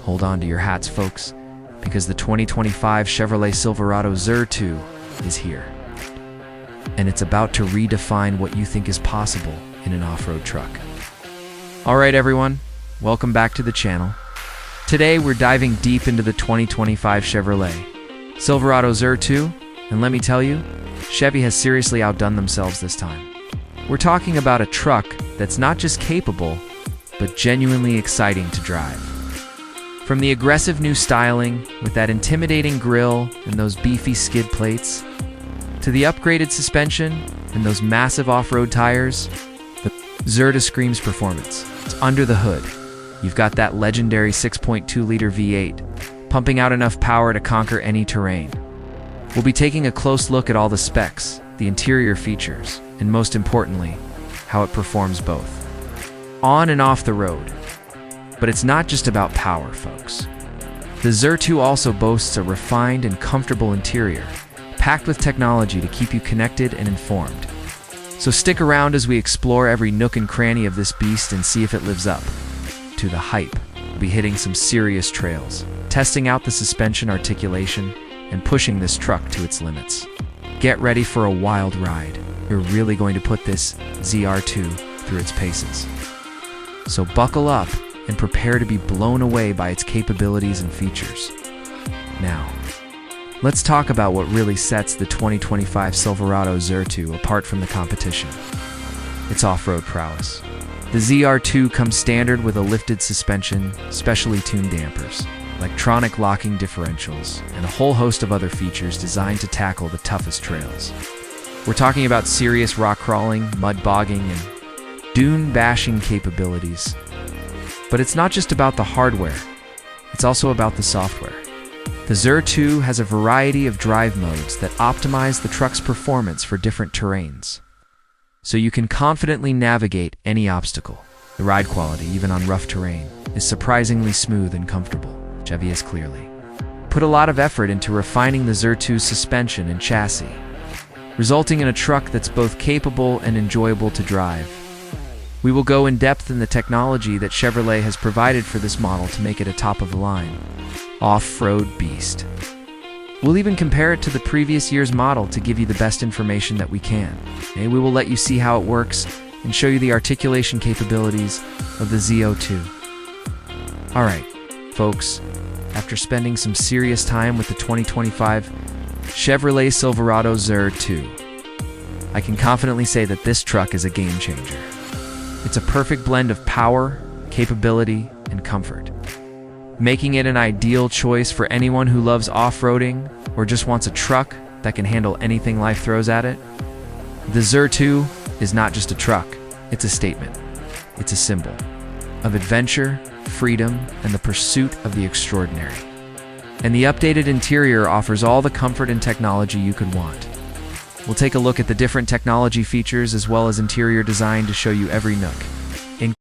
hold on to your hats, folks, because the 2025 Chevrolet Silverado ZR2 is here. And it's about to redefine what you think is possible in an off-road truck. Alright everyone, welcome back to the channel. Today we're diving deep into the 2025 Chevrolet Silverado ZR2, and let me tell you, Chevy has seriously outdone themselves this time. We're talking about a truck that's not just capable, but genuinely exciting to drive. From the aggressive new styling with that intimidating grille and those beefy skid plates, to the upgraded suspension and those massive off-road tires, the ZR2 screams performance. It's under the hood. You've got that legendary 6.2-liter V8, pumping out enough power to conquer any terrain. We'll be taking a close look at all the specs, the interior features, and most importantly, how it performs both on and off the road. But it's not just about power, folks. The ZR2 also boasts a refined and comfortable interior, packed with technology to keep you connected and informed. So stick around as we explore every nook and cranny of this beast and see if it lives up to the hype. We'll be hitting some serious trails, testing out the suspension articulation, and pushing this truck to its limits. Get ready for a wild ride. You're really going to put this ZR2 through its paces. So buckle up and prepare to be blown away by its capabilities and features. Now, let's talk about what really sets the 2025 Silverado ZR2 apart from the competition. Its off-road prowess. The ZR2 comes standard with a lifted suspension, specially tuned dampers, electronic locking differentials, and a whole host of other features designed to tackle the toughest trails. We're talking about serious rock crawling, mud bogging, and dune bashing capabilities. But it's not just about the hardware, it's also about the software. The ZR2 has a variety of drive modes that optimize the truck's performance for different terrains, so you can confidently navigate any obstacle. The ride quality, even on rough terrain, is surprisingly smooth and comfortable. Chevy has clearly put a lot of effort into refining the ZR2's suspension and chassis, resulting in a truck that's both capable and enjoyable to drive. We will go in depth in the technology that Chevrolet has provided for this model to make it a top-of-the-line off-road beast. We'll even compare it to the previous year's model to give you the best information that we can. Okay? We will let you see how it works and show you the articulation capabilities of the ZR2. Alright, folks, after spending some serious time with the 2025 Chevrolet Silverado ZR2, I can confidently say that this truck is a game changer. It's a perfect blend of power, capability, and comfort, making it an ideal choice for anyone who loves off-roading or just wants a truck that can handle anything life throws at it. The ZR2 is not just a truck, it's a statement. It's a symbol of adventure, freedom, and the pursuit of the extraordinary. And the updated interior offers all the comfort and technology you could want. We'll take a look at the different technology features as well as interior design to show you every nook